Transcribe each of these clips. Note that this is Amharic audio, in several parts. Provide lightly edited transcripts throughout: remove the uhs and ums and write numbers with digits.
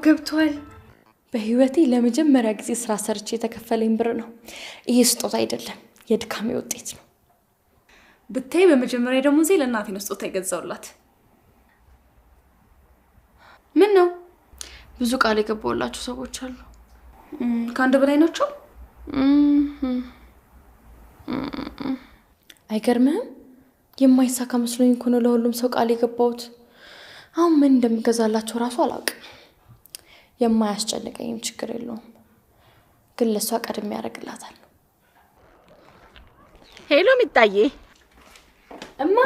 ገብቷል በህይወቴ ለመጀመሪያ ጊዜ ስራ ሰርቼ የተከፈለኝ ብር ነው ይሄ ስጦታ አይደለም የድካሜ ውጤት ነው ብታይ በመጀመሪያ ደሞዜ ለእናቴ ነው ስጦታ የገዛውላት ምን ነው ብዙ ቃል የገባውላችሁ ሰዎች አሉ ካንተ በላይ ናቸው አይገርምህም የማይሳካ መስሎኝ እኮ ነው ለሁሉም ሰው ቃል የገባሁት አሁን ምን እንደምገዛላችሁ ራሱ አላውቅም የማያስጨንቀኝም ችግር የለውም ግን ለሷ ቀድሜ ያደርግላታል ሄሎ ሚጣዬ እማ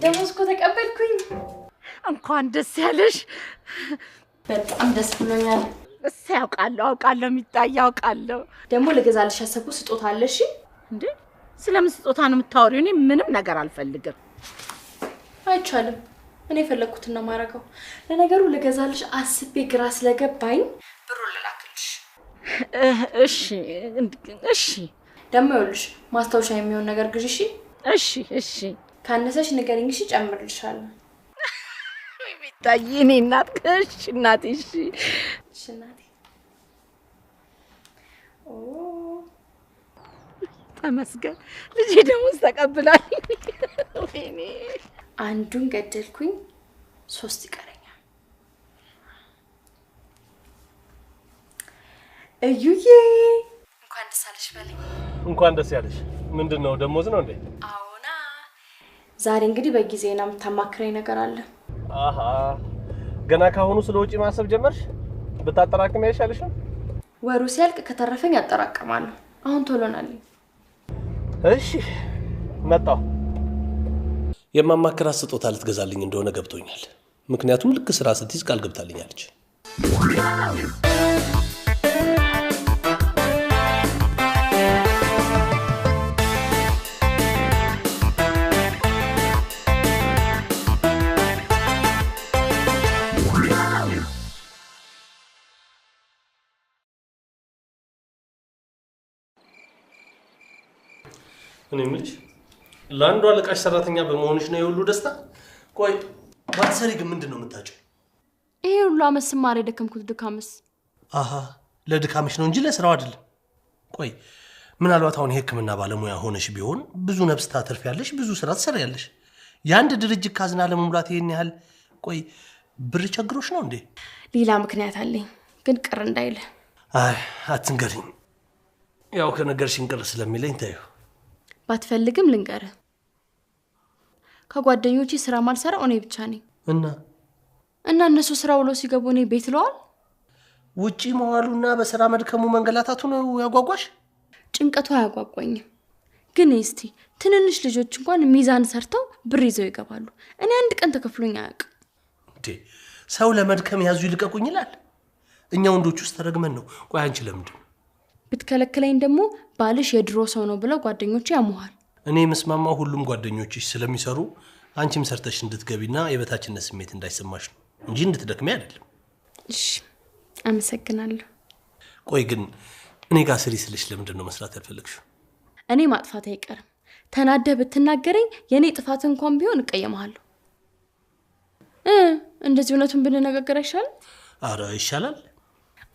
ደሞዝ እኮ ተቀበልኩኝ እንኳን ደስ ያለሽ በጣም ደስ ብሎኛል እስ ያውቃለሁ ሚጣዬ ያውቃለሁ ደግሞ ለገዛልሽ ያሰብኩት ስጦታ አለሽ እንዴ ስለምን ስጦታ ነው የምታወሪው እኔ ምንም ነገር አልፈልግም አይቻልም እኔ ፈለኩትና ማረጋው ለነገሩ ለገዛልሽ አስቤ ግራ ስለገባኝ ብሩ ልላክልሽ እሺ ደግሞ ይኸውልሽ ማስታወሻ የሚሆን ነገር ግዢ እሺ ካነሰሽ ንገሪኝ እሺ ጨምርልሻለሁ ሚጣዬ እኔ እናቴ እሺ እናቴ ተመስገን ልጄ ደሞዝ ተቀብላኝ ወይኔ አንዱን ገደልኩኝ 3 ይቀረኛል እዩዬ እንኳን ደስ አለሽ በለኝ እንኳን ደስ ያለሽ ምንድነው ደሞዝ ነው እንዴ አዎና ዛሬ እንግዲህ በጊዜና የምታማክረኝ ነገር አለ አሃ ገና ካሁኑ ስለውጪ ማሰብ ጀመርሽ ብታጠራቅም ያይሻልሽም ወሩ ሲያልቅ ከተረፈኝ አጠራቀማለሁ አሁን ቶሎናል እሺ መጣው የማማከራ ስጦታ ልትገዛልኝ እንደሆነ ገብቶኛል ምክንያቱም ልክ ስራ ስትይዝ ቃል ገብታልኛለች እኔ ምልሽ ላንዱ አለቃሽ ሰራተኛ በመሆንሽ ነው የሁሉ ደስታ ቆይ ባትሰሪ ግን ምንድነው የምታጨው ይሄ ሁሉ አመስማር የደከምኩት ድካምስ አሃ ለድካምሽ ነው እንጂ ለስራው አይደለም ቆይ ምናልባት አሁን የህክምና ባለሙያ ሆነሽ ቢሆን ብዙ ነፍስ ታተርፊያለሽ ብዙ ስራ ትሰሪያለሽ ያንድ ድርጅት ካዝና ለመሙላት ይሄን ያህል ቆይ ብር ቸግሮሽ ነው እንዴ ሌላ ምክንያት አለኝ ግን ቅር እንዳይለ አይ አትንገሪኝ ያው ከነገርሽኝ ቅር ስለሚለኝ ታዩ ባትፈልግም ልንገር ከጓደኞቼ ስራ ማልሰራው እኔ ብቻ ነኝ እና እነሱ ስራ ውሎ ሲገቡ እኔ ቤት ለዋል ውጪ መዋሉና በስራ መድከሙ መንገላታቱ ነው ያጓጓሽ ጭንቀቱ አያጓጓኝም ግን እስቲ ትንንሽ ልጆች እንኳን ሚዛን ሰርተው ብር ይዘው ይገባሉ እኔ አንድ ቀን ተከፍሎኝ አያውቅ እንዴ ሰው ለመድከም ያዙ ይልቀቁኝ ይላል እኛ ወንዶች ውስጥ ተረግመን ነው ቆይ አንቺ ለምንድን ብትከለክለኝ ደግሞ ባልሽ የድሮ ሰው ነው ብለው ጓደኞቼ ያሙሃል እኔ መስማማው ሁሉም ጓደኞችሽ ስለሚሰሩ አንቺም ሰርተሽ እንድትገቢና የበታችነት ስሜት እንዳይሰማሽ ነው እንጂ እንድትደክሚ አይደለም እሺ አመሰግናለሁ ቆይ ግን እኔ ጋር ስሪ ስልሽ ለምንድን ነው መስራት ያልፈለግሽው እኔ ማጥፋት አይቀርም ተናደህ ብትናገረኝ የኔ ጥፋት እንኳን ቢሆን እቀየማለሁ እንደዚህ እውነቱን ብንነጋገር አይሻልም አረ ይሻላል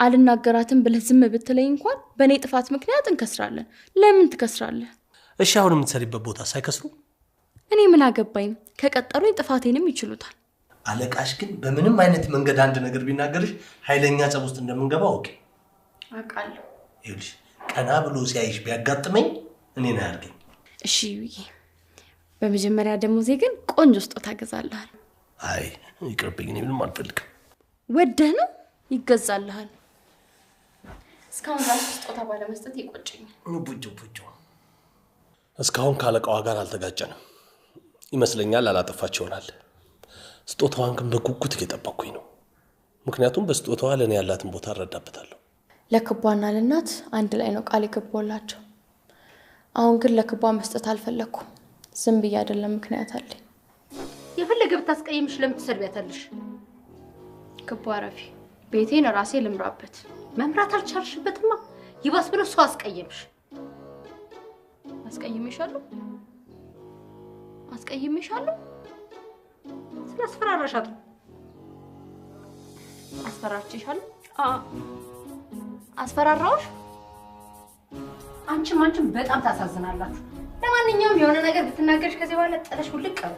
አልናገራትም ብለህ ዝም ብትለኝ እንኳን በኔ ጥፋት ምክንያት እንከስራለን ለምን ትከስራለህ እሺ አሁን የምትሰሪበት ቦታ ሳይከስሩ እኔ ምን አገባኝ ከቀጠሩኝ ጥፋቴንም ይችሉታል አለቃሽ ግን በምንም አይነት መንገድ አንድ ነገር ቢናገርሽ ኃይለኛ ጸብ ውስጥ እንደምንገባ አውቂ አውቃለሁ ይኸውልሽ ቀና ብሎ ሲያይሽ ቢያጋጥመኝ እኔ ነው ያርገኝ እሺ ይዬ በመጀመሪያ ደሞዜ ግን ቆንጆ ስጦታ ገዛልሃል አይ ይቅርብኝ እኔ ምንም አልፈልግም ወደህ ነው ይገዛልሃል እስካሁን ራሱ ስጦታ ባለመስጠት ይቆጨኛል ቡጁ እስካሁን ካለቃዋ ጋር አልተጋጨንም ይመስለኛል አላጠፋች ይሆናል ስጦታዋን ግን በጉጉት እየጠበቅኩኝ ነው ምክንያቱም በስጦታዋ ለኔ ያላትን ቦታ አረዳበታለሁ ለክቧና ለናት አንድ ላይ ነው ቃል የገባውላቸው አሁን ግን ለክቧ መስጠት አልፈለኩም ዝም ብዬ አይደለም ምክንያት አለኝ የፈለገ ብታስቀይምሽ ለምን ትሰድቢያታለሽ ክቧ አረፊ ቤቴን ራሴ ልምራበት መምራት አልቻልሽበትማ ይባስ ብሎ ሰው አስቀየምሽ አስቀይሜሻለሁ ስላስፈራራሻት አስፈራችሻለሁ? አስፈራራውሽ? አንቺም በጣም ታሳዝናላችሁ። ለማንኛውም የሆነ ነገር ብትናገርሽ ከዚህ በኋላ ጥለሽ ውልቅ ቀር።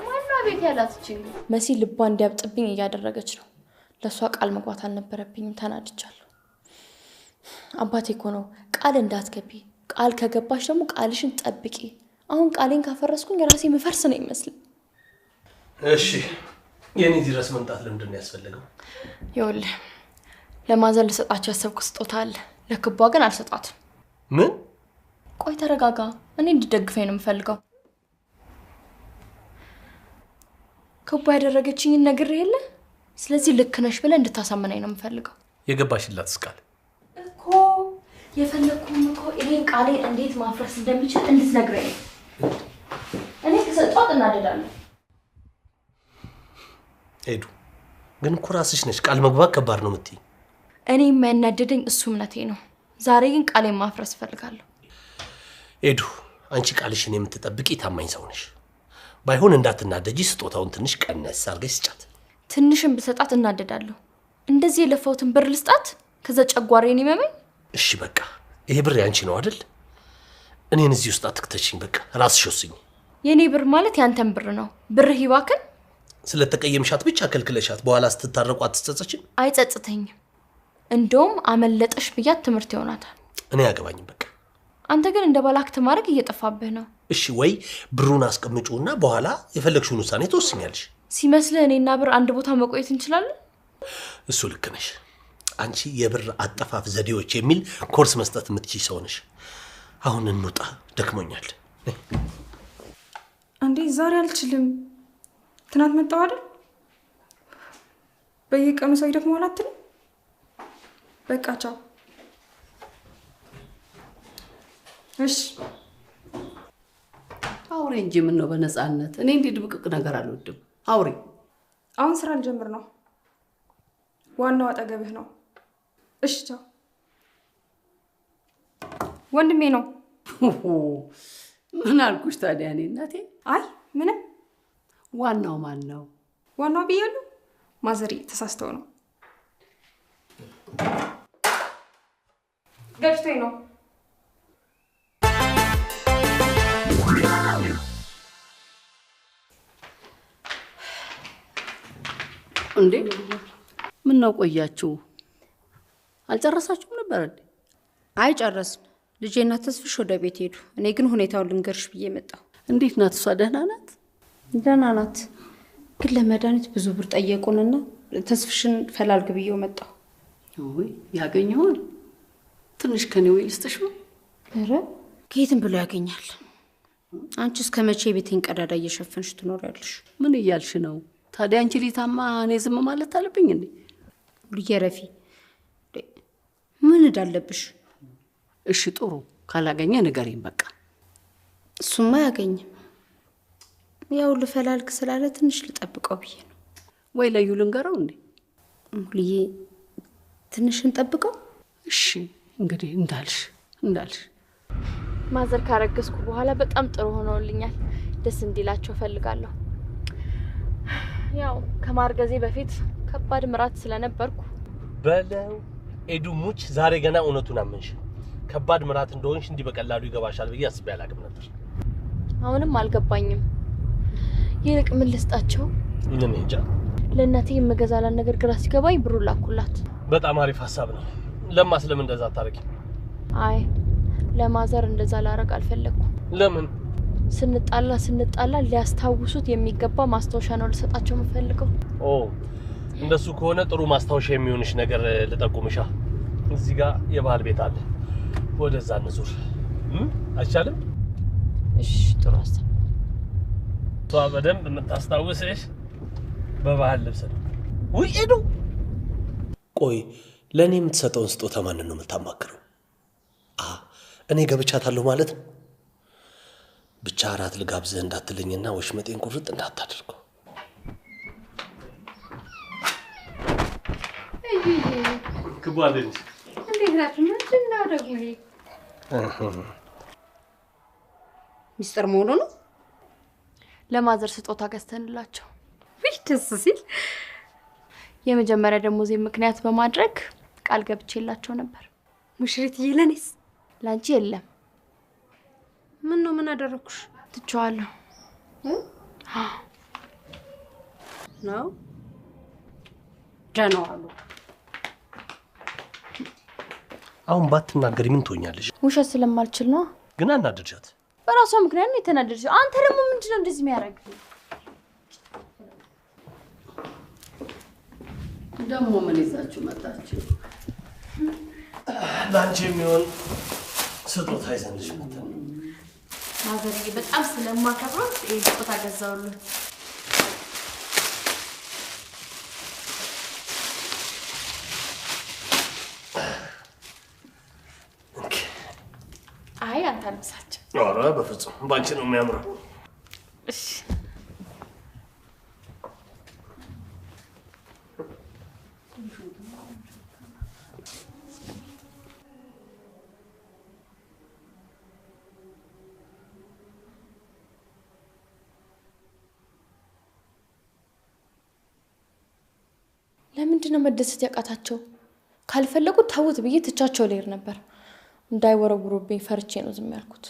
ማነው ቤት ያላትችኝ? መሲ ልቧ እንዲያብጥብኝ እያደረገች ነው። ለሷ ቃል መግባት አልነበረብኝም። ተናድቻለሁ። አባቴ እኮ ነው ቃል እንዳትገቢ፣ ቃል ከገባሽ ደግሞ ቃልሽን ጠብቂ። አሁን ቃሌን ካፈረስኩኝ ራሴ መፈርስ ነው ይመስል። እሺ የኔ ድረስ መምጣት ለምንድን ነው ያስፈልገው? ይኸውልህ ለማዘር ልሰጣቸው ያሰብኩ ስጦታ አለ። ለክቧ ግን አልሰጣትም። ምን? ቆይ ተረጋጋ። እኔ እንድትደግፈኝ ነው የምፈልገው። ክቧ ያደረገችኝን ነግሬህ የለ? ስለዚህ ልክ ነሽ ብለህ እንድታሳምነኝ ነው የምፈልገው። የገባሽላት እስካለ እኮ የፈለኩም እኮ ይሄን ቃሌን እንዴት ማፍረስ እንደሚችል እንድትነግረኝ ነው። እኔ ከሰጧት እናደዳለሁ። ሄዱ ግን እኮ ራስሽ ነሽ ቃል መግባት ከባድ ነው የምትይኝ። እኔ የሚያናደደኝ እሱ እምነቴ ነው። ዛሬ ግን ቃሌን ማፍረስ እፈልጋለሁ። ሄዱ አንቺ ቃልሽን የምትጠብቂ ታማኝ ሰው ነሽ። ባይሆን እንዳትናደጂ ስጦታውን ትንሽ ቀነስ አድርገሽ ስጫት። ትንሽም ብሰጣት እናደዳለሁ። እንደዚህ የለፈውትን ብር ልስጣት? ከዛ ጨጓራዬን ይመመኝ? እሺ በቃ ይሄ ብር ያንቺ ነው አይደል? እኔን እዚህ ውስጥ አትክተሽኝ። በቃ ራስሽ ወስኝ። የኔ ብር ማለት ያንተን ብር ነው። ብር ይባክን። ስለተቀየምሻት ብቻ ከልክለሻት በኋላ ስትታረቁ አትጸጸችም? አይጸጽተኝም። እንደውም አመለጠሽ ብያት ትምህርት ይሆናታል። እኔ አያገባኝም በቃ። አንተ ግን እንደ ባላክት ማድረግ እየጠፋብህ ነው። እሺ ወይ ብሩን አስቀምጪውና በኋላ የፈለግሽውን ውሳኔ ትወስኛለሽ። ሲመስልህ እኔና ብር አንድ ቦታ መቆየት እንችላለን? እሱ ልክ ነሽ። አንቺ የብር አጠፋፍ ዘዴዎች የሚል ኮርስ መስጠት የምትችይ ሰው ነሽ። አሁን እንውጣ፣ ደክሞኛል። አንዴ ዛሬ አልችልም። ትናንት መጣሁ አይደል? በየቀኑ ሰው ይደክመዋል አትልም? በቃ ቻው። እሺ አውሬ እንጂ ምን ነው በነፃነት። እኔ እንዲህ ድብቅቅ ነገር አልወድም። አውሬ አሁን ስራ ልጀምር ነው። ዋናው አጠገብህ ነው። እሺ ቻው። ወንድሜ ነው። ምን አልኩሽ ታዲያ? እኔ እናቴ። አይ ምንም። ዋናው ማን ነው? ዋናው ብያለሁ። ማዘሪ ተሳስተው ነው። ገጭቶኝ ነው። እንዴ ምን ነው ቆያችሁ? አልጨረሳችሁም ነበር እንዴ? አይ ጨረስን። ልጄና ተስፍሽ ወደ ቤት ሄዱ። እኔ ግን ሁኔታውን ልንገርሽ ብዬ መጣሁ። እንዴት ናት እሷ? ደህና ናት? ደህና ናት። ግን ለመድኃኒት ብዙ ብር ጠየቁንና ተስፍሽን ፈላልግ ብዬው መጣሁ። ወይ ያገኘውን ትንሽ ከኔ ወይ ልስጥሽ ነው? ኧረ ከየትም ብሎ ያገኛል። አንቺ እስከ መቼ ቤቴን ቀዳዳ እየሸፈንሽ ትኖሪያለሽ? ምን እያልሽ ነው? ታዲያ አንቺ ሊታማ እኔ ዝም ማለት አለብኝ እንዴ? ልየረፊ ምን እዳለብሽ? እሺ ጥሩ፣ ካላገኘ ንገሪኝ በቃ። እሱማ አያገኝም። ያው ልፈላልግ ስላለ ትንሽ ልጠብቀው ብዬ ነው። ወይ ለዩ ልንገረው እንዴ? ልዬ ትንሽ እንጠብቀው። እሺ እንግዲህ እንዳልሽ። ማዘር ካረገዝኩ በኋላ በጣም ጥሩ ሆኖልኛል። ደስ እንዲላቸው ፈልጋለሁ። ያው ከማርገዜ በፊት ከባድ ምራት ስለነበርኩ በለው ኤዱ ሙች ዛሬ ገና እውነቱን አመንሽ። ከባድ ምራት እንደሆንሽ እንዲህ በቀላሉ ይገባሻል ብዬ አስቤ አላቅም ነበር። አሁንም አልገባኝም። ይልቅ ምን ልስጣቸው? ምን እንጃ። ለእናቴ የምገዛላት ነገር ግራ ሲገባኝ ብሩ ላኩላት። በጣም አሪፍ ሀሳብ ነው። ለማስ ለምን እንደዛ አታረቂ? አይ ለማዘር እንደዛ ላረግ አልፈለኩም። ለምን? ስንጣላ ሊያስታውሱት የሚገባ ማስታወሻ ነው ልሰጣቸው የምፈልገው። ኦ እንደሱ ከሆነ ጥሩ ማስታወሻ የሚሆንሽ ነገር ልጠቁምሻ። እዚህ ጋር የባህል ቤት አለ፣ ወደዛ እንዙር። አይቻልም? እሺ ጥሩ ሀሳብ። ቷ በደንብ የምታስታውስሽ በባህል ልብስ ነው። ውይ ኤዱ፣ ቆይ ለእኔ የምትሰጠውን ስጦታ ማንን ነው የምታማክረው? እኔ ገብቻታለሁ ማለት ነው። ብቻ አራት ልጋብዝህ እንዳትለኝና ወሽመጤን ቁርጥ እንዳታደርገው። ክቧለኝ እንዴት ናችሁ? ምንድነው ደግሞ ይሄ? ሚስጥር መሆኑ ነው። ለማዘር ስጦታ ገዝተንላቸው። ደስ ሲል የመጀመሪያ ደሞዜ ምክንያት በማድረግ ቃል ገብቼላቸው ነበር። ሙሽሪትዬ፣ ለኔስ? ላንቺ የለም። ምን ነው ምን አደረኩሽ? ትቼዋለሁ ነው ደህና ዋሉ። አሁን ባትናገሪ ምን ትሆኛለሽ? ውሸት ስለማልችል ነው። ግን አናድርሻት። በራሷ ምክንያት ነው የተናደድሽው። አንተ ደግሞ ምንድነው እንደዚህ የሚያደርግ? ደግሞ ምን ይዛችሁ መጣችሁ? ላንቺ የሚሆን ስጦታ ይዘንልሽ መጣን። ማዘርዬ በጣም ስለማከብረው ይሄ ስጦታ ገዛውልህ። አይ አንተ አልብሳቸው። ኧረ በፍጹም ባንቺ ነው የሚያምረው። እሺ ለምንድን ነው መደሰት ያቃታቸው? ካልፈለጉ ተውት ብዬ ትቻቸው ልሄድ ነበር። እንዳይወረውሩብኝ ፈርቼ ነው ዝም ያልኩት።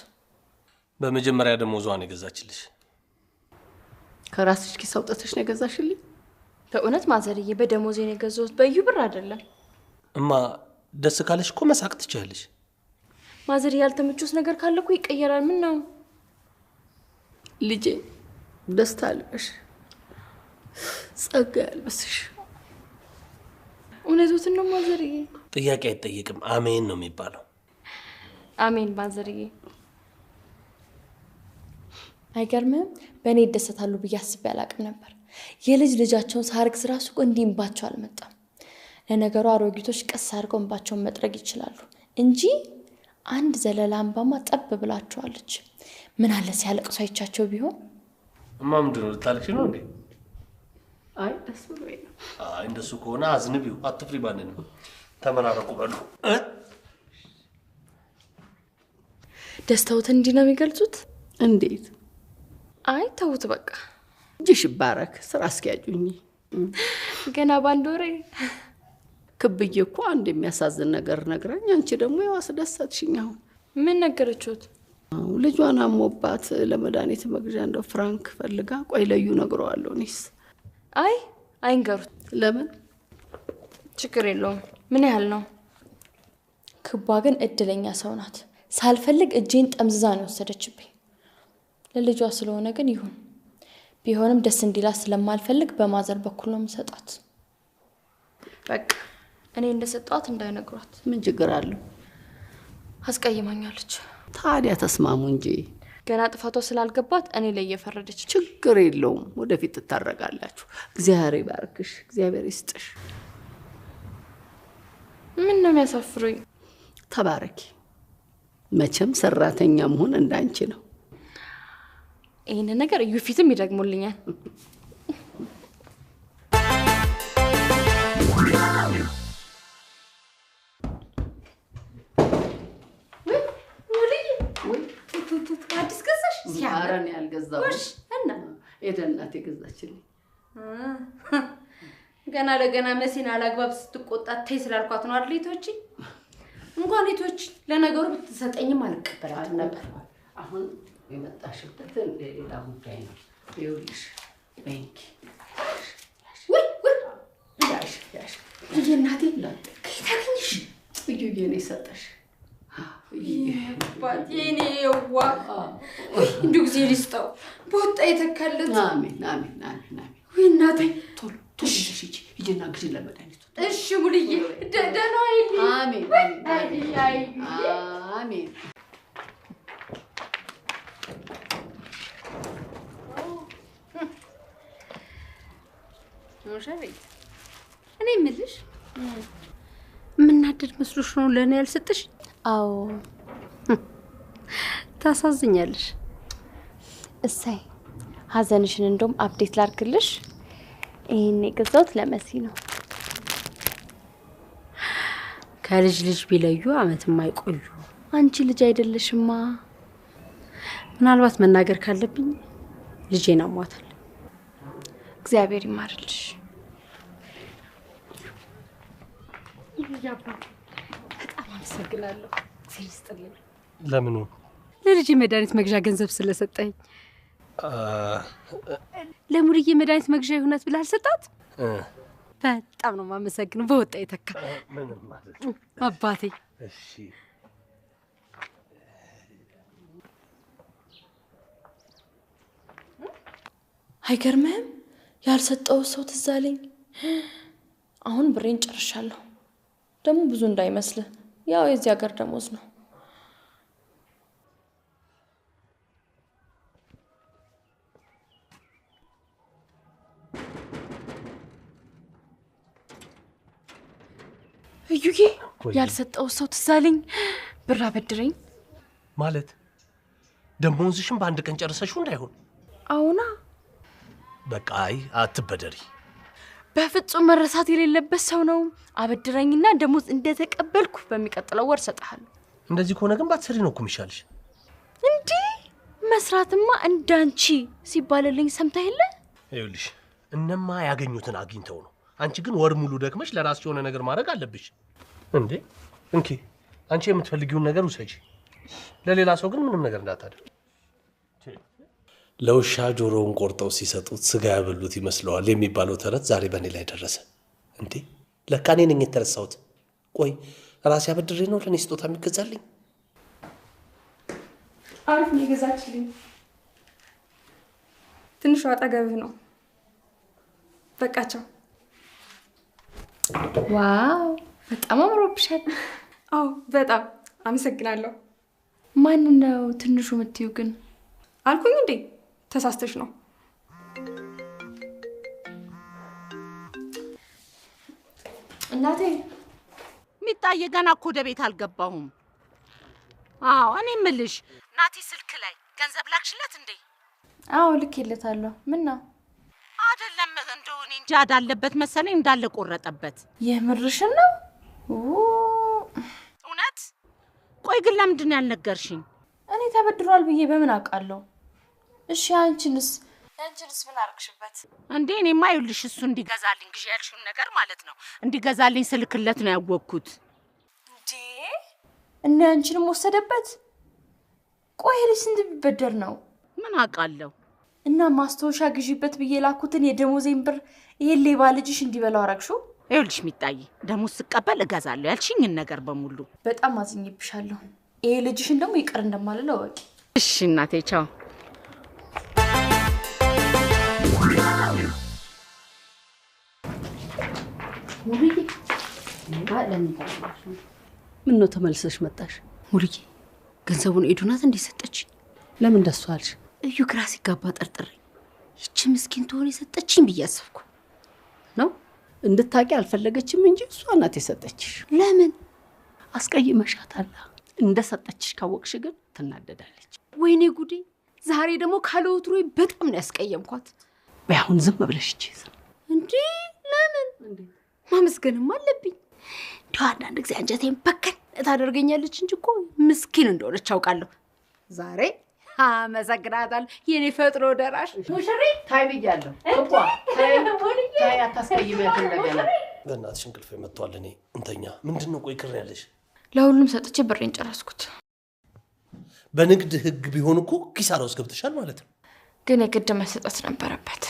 በመጀመሪያ ደሞዟን የገዛችልሽ ከራስሽ ኪስ አውጥተሽ ነው የገዛሽልኝ? በእውነት ማዘርዬ በደሞዜ ነው የገዛሁት፣ በዩ ብር አይደለም። እማ ደስ ካለሽ እኮ መሳቅ ትችያለሽ። ማዘርዬ ያልተመቾት ነገር ካለ እኮ ይቀየራል። ምን ነው ልጄ? ደስታ አልበሽ፣ ጸጋ ያልበስሽ። እውነቱን ነው ማዘርዬ። ጥያቄ አይጠየቅም፣ አሜን ነው የሚባለው። አሜን ማዘርዬ። አይገርምም? በእኔ ይደሰታሉ ብዬ አስቤ አላቅም ነበር። የልጅ ልጃቸውን ሳርግዝ ራሱ እንዲህ እንባቸው አልመጣም። ለነገሩ አሮጊቶች ቀስ አድርገው እንባቸውን መጥረግ ይችላሉ እንጂ አንድ ዘለላ እንባማ ጠብ ብላቸዋለች። ምን አለ ሲያለቅሱ አይቻቸው ቢሆን። እማ ምንድን ነው ልታለቅሽ ነው እንዴ? አይ ደስ ብሎኝ ነው። አይ እንደሱ ከሆነ አዝንቢው፣ አትፍሪ። ባንን ተመራረቁ በሉ። ደስታውት እንዲህ ነው የሚገልጹት? እንዴት? አይ ተውት በቃ። እጅሽ ይባረክ። ስራ አስኪያጁኝ ገና ባንድ ወሬ ክብዬ እኮ አንድ የሚያሳዝን ነገር ነግራኝ፣ አንቺ ደግሞ ያው አስደሰትሽኝ። አሁን ምን ነገረችሁት? ልጇን አሞባት ለመድኃኒት መግዣ እንደው ፍራንክ ፈልጋ፣ ቆይ ለዩ ነግረዋለሁ። እኔስ አይ አይንገሩት። ለምን? ችግር የለውም። ምን ያህል ነው? ክቧ ግን እድለኛ ሰው ናት። ሳልፈልግ እጄን ጠምዝዛ ነው ወሰደችብኝ። ለልጇ ስለሆነ ግን ይሁን። ቢሆንም ደስ እንዲላት ስለማልፈልግ በማዘር በኩል ነው የምሰጣት። በቃ እኔ እንደሰጣት እንዳይነግሯት። ምን ችግር አለው? አስቀይማኛለች። ታዲያ ተስማሙ እንጂ። ገና ጥፋቷ ስላልገባት እኔ ላይ እየፈረደች። ችግር የለውም፣ ወደፊት ትታረቃላችሁ። እግዚአብሔር ይባርክሽ፣ እግዚአብሔር ይስጥሽ። ምን ነው የሚያሳፍሩኝ? ተባረኪ። መቼም ሰራተኛ መሆን እንዳንቺ ነው። ይሄን ነገር እዩ ፊትም ይደግሙልኛል። አዲስ ገዛሽ? ሲያረን ያልገዛሁሽ እና የደናት የገዛችልኝ። ገና ለገና መሲን አላግባብ ስትቆጣት ተይ ስላልኳት ነው አይደል? ቶቺ እንኳን ቶቺ ለነገሩ ብትሰጠኝም አልቀበላትም ነበር። አሁን የመጣሽበት ሌላ ጉዳይ ነው። ይኸውልሽ ባንክ ያሽ እናቴ ከየት አገኘሽ? እዩዬ ነው የሰጠሽ። የኔ የዋ እንዲሁ ጊዜ ሊስጠው በወጣ የተካለት። አሜን አሜን አሜን አሜን። ወይ እናቴ ቶሎ ቶሎ ሂጂና ግዢ ለመድኃኒቱ። እሺ ሙሉዬ ደህና አይልኝ። አሜን አሜን አሜን። ሙሽሪት እኔ የምልሽ የምናደድ መስሎሽ ነው ለእኔ ያልሰጠሽ? አዎ ታሳዝኛለሽ። እሰይ ሀዘንሽን እንደውም አፕዴት ላድርግልሽ። ይሄን የገዛሁት ለመሲ ነው። ከልጅ ልጅ ቢለዩ አመት የማይቆዩ አንቺ ልጅ አይደለሽማ። ምናልባት መናገር ካለብኝ ልጄን አሟታል። እግዚአብሔር ይማርልሽ። በጣም አመሰግናለሁ። ሲልስጥልኝ ለምኑ? ለልጅ መድኃኒት መግዣ ገንዘብ ስለሰጠኝ። ለሙልዬ መድኃኒት መግዣ ይሆናት ብለህ አልሰጣት? በጣም ነው የማመሰግነው። በወጣ የተካ ምንም ማለት አባቴ። እሺ አይገርምህም? ያልሰጠው ሰው ትዝ አለኝ። አሁን ብሬን ጨርሻለሁ። ደግሞ ብዙ እንዳይመስልህ፣ ያው የዚህ ሀገር ደሞዝ ነው። እዩዬ ያልሰጠው ሰው ትዝ አለኝ። ብር አበድረኝ ማለት ደሞዝሽን በአንድ ቀን ጨርሰሽው እንዳይሆን። አሁና በቃ አይ አትበደሪ። በፍጹም መረሳት የሌለበት ሰው ነው። አበድረኝና ደሞዝ እንደተቀበልኩ በሚቀጥለው ወር ሰጣለሁ። እንደዚህ ከሆነ ግን ባትሰሪ ነው እኮ የሚሻልሽ። እንዴ መስራትማ እንዳንቺ ሲባልልኝ ሰምተህ የለ? ይኸውልሽ እነማ ያገኙትን አግኝተው ነው። አንቺ ግን ወር ሙሉ ደክመሽ ለራስሽ የሆነ ነገር ማድረግ አለብሽ። እንዴ እንኪ አንቺ የምትፈልጊውን ነገር ውሰጂ። ለሌላ ሰው ግን ምንም ነገር እንዳታደርግ። ለውሻ ጆሮውን ቆርጠው ሲሰጡት ስጋ ያበሉት ይመስለዋል የሚባለው ተረት ዛሬ በእኔ ላይ ደረሰ። እንዴ ለካ እኔ ነኝ የተረሳሁት። ቆይ ራሴ አበድሬ ነው ለእኔ ስጦታ የሚገዛልኝ? አሪፍ ነው የገዛችልኝ። ትንሿ አጠገብህ ነው። በቃቸው። ዋው በጣም አምሮብሻል። አዎ በጣም አመሰግናለሁ። ማን ነው ትንሹ የምትይው ግን? አልኩኝ እንዴ? ተሳስተሽ ነው። እናቴ ሚጣዬ ገና እኮ ወደ ቤት አልገባሁም። አዎ እኔ እምልሽ ናቲ ስልክ ላይ ገንዘብ ላክሽለት እንዴ? አዎ ልኬለታለሁ። ምን ነው? አይደለም እንደው እኔ እንጃ አለበት መሰለኝ እንዳለ ቆረጠበት። የምርሽን ነው? እውነት? ቆይ ግን ለምንድን ነው ያልነገርሽኝ? እኔ ተበድሯል ብዬ በምን አውቃለሁ? እሺ አንቺንስ ምን አርክሽበት? እንዴ እኔማ ይኸውልሽ እሱ እንዲገዛልኝ ግዢ ያልሽውን ነገር ማለት ነው እንዲገዛልኝ ስልክለት ነው ያወቅኩት። እንዴ እና አንቺንም ወሰደበት? ቆይ ልጅ ስንት ቢበደር ነው? ምን አውቃለሁ። እና ማስታወሻ ግዢበት ብዬ ላኩትን የደሞዜን ብር ይሄ ሌባ ልጅሽ እንዲበላው አረግሽው? ይኸውልሽ ሚጣዬ ደሞዝ ስቀበል እገዛለሁ ያልሽኝን ነገር በሙሉ። በጣም አዝኜብሻለሁ። ይሄ ልጅሽን ደግሞ ይቅር እንደማልለው ወቂ። እሺ እናቴ ቻው። ምን ነው ተመልሰሽ መጣሽ? ሙልዬ ገንዘቡን ኤዱናት እንዲሰጠች። ለምን ደስ አልሽ? እዩ ግራ ሲጋባ ጠርጥሬ ይቺ ምስኪን ትሆን የሰጠችኝ ብዬ አሰብኩ። ነው እንድታቂ አልፈለገችም እንጂ እሷ ናት የሰጠችሽ። ለምን? አስቀይመሻታል። እንደሰጠችሽ ካወቅሽ ግን ትናደዳለች። ወይኔ ጉዴ! ዛሬ ደግሞ ካለ ወትሮ በጣም ነው ያስቀየምኳት። በአሁን ዝም ብለሽ እቺ እንዴ ለምን? ማመስገንም አለብኝ። እንደው አንዳንድ ጊዜ አንጀቴን በከን ታደርገኛለች እንጂ እኮ ምስኪን እንደሆነች አውቃለሁ። ዛሬ አመሰግናታለሁ የኔ ፈጥሮ ደራሽ ሙሽሪ። ታይ ብያለሁ እኮ ታይ አታስቀይሚያት እንደገና። በእናትሽ እንቅልፍ መጥቷል። እኔ እንተኛ። ምንድነው ቆይ ቅር ያለሽ? ለሁሉም ሰጥቼ ብሬን ጨረስኩት። በንግድ ህግ ቢሆን እኮ ኪሳራ ውስጥ ገብተሻል ማለት ነው። ግን የግድ መሰጠት ነበረበት።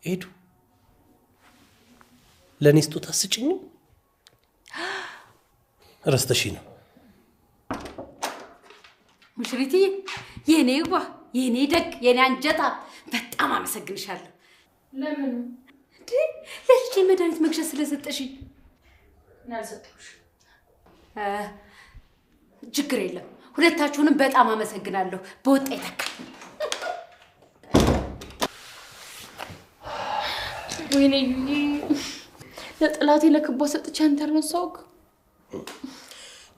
ሄዱ ለእኔ ስጦታ ስጭኝ። ረስተሽ ነው ሙሽሪትዬ፣ የኔ ዋ የኔ ደግ የኔ አንጀታ በጣም አመሰግንሻለሁ። ለምን? እንዴ ለልጄ መድኃኒት መግዣ ስለሰጠሽኝ። ናልሰጥሽ ችግር የለም። ሁለታችሁንም በጣም አመሰግናለሁ። በወጣ ይተካል። ወይኔ ለጥላቴ ለክቧ ሰጥቼ አንተርነት ሰውክ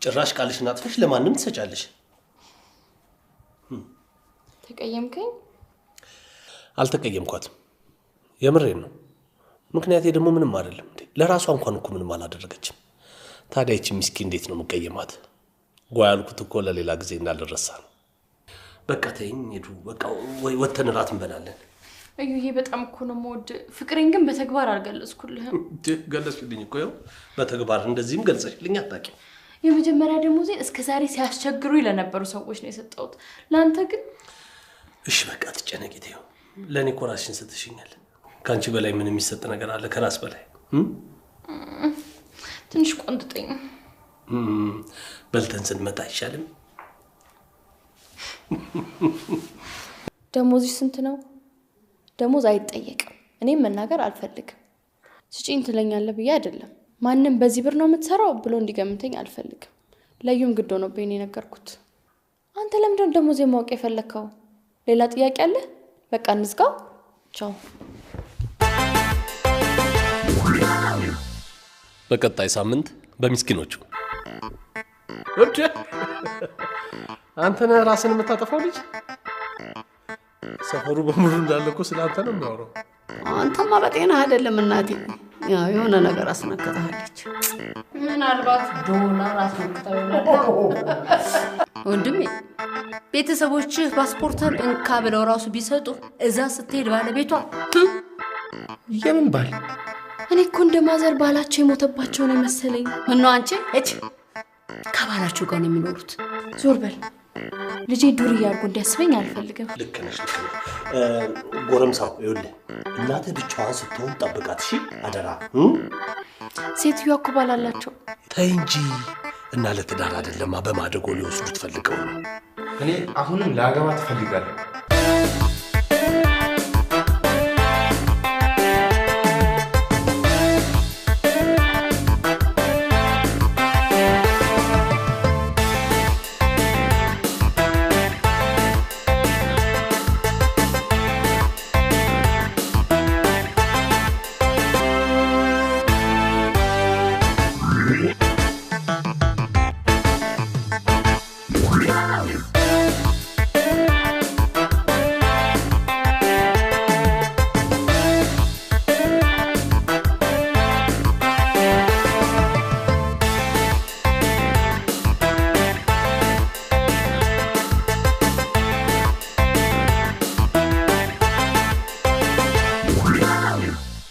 ጭራሽ ቃልሽን አጥፈሽ ለማንም ትሰጫለሽ። ተቀየምከኝ? አልተቀየምኳትም። የምሬን ነው። ምክንያቴ ደግሞ ምንም አይደለም እንዴ። ለራሷ እንኳን እኮ ምንም አላደረገችም። ታዲያ እቺ ምስኪን እንዴት ነው የምቀየማት? ጓይ ያልኩት እኮ ለሌላ ጊዜ እንዳልረሳ ነው። በቃ ተይኝ ሄዱ። በቃ ወይ ወተን እራት እንበላለን። እዩዬ በጣም እኮ ነው የምወድ። ፍቅሬን ግን በተግባር አልገለጽኩልህም። ገለጽልኝ እኮ ያው በተግባር እንደዚህም ገልጸሽልኝ አታውቂም። የመጀመሪያ ደሞዜን እስከ ዛሬ ሲያስቸግሩኝ ለነበሩ ሰዎች ነው የሰጠሁት። ለአንተ ግን እሺ በቃ ትጨነቂ ተይው። ለእኔ እኮ ራስሽን ሰጥሽኛል። ከአንቺ በላይ ምን የሚሰጥ ነገር አለ ከራስ በላይ? ትንሽ ቆንጥጠኝ። በልተን ስንመጣ አይሻልም? ደሞዝሽ ስንት ነው? ደሞዝ አይጠየቅም። እኔም መናገር አልፈልግም። ስጪኝ ትለኛለህ ብዬ አይደለም። ማንም በዚህ ብር ነው የምትሰራው ብሎ እንዲገምተኝ አልፈልግም። ለዩም ግድ ሆኖብኝ ነው የነገርኩት። አንተ ለምንድን ደሞዝ የማወቅ የፈለከው? ሌላ ጥያቄ አለ? በቃ እንዝጋው። ቻው። በቀጣይ ሳምንት በሚስኪኖቹ አንተ ነህ ራስን የምታጠፋው ልጅ። ሰፈሩ በሙሉ እንዳለ እኮ ስለ አንተ ነው የሚያወራው። አንተማ በጤና አይደለም እናቴ። ያው የሆነ ነገር አስነክታለች። ምናልባት ዶላር አስነክታው ይሆናል። ወንድሜ ቤተሰቦችህ ፓስፖርትን እንካ ብለው ራሱ ቢሰጡ እዛ ስትሄድ ባለቤቷ የምን ባል? እኔ እኮ እንደማዘር ባላቸው የሞተባቸው ነው መሰለኝ። ምን ነው አንቺ እጭ ከባላችሁ ጋር ነው የሚኖሩት? ዞር በል። ልጄ ዱርዬ አድርጎ እንዲያስበኝ አልፈልግም። ልክ ነሽ። ጎረምሳው ይኸውልህ እናትህ ብቻዋን ስትሆን ጠብቃት እሺ፣ አደራ። ሴትዮዋ እኮ ባል አላቸው። ተይ እንጂ እና ለትዳር አይደለማ በማደጎ ሊወስዱት ፈልገው ነው። እኔ አሁንም ላገባ ትፈልጋለሁ።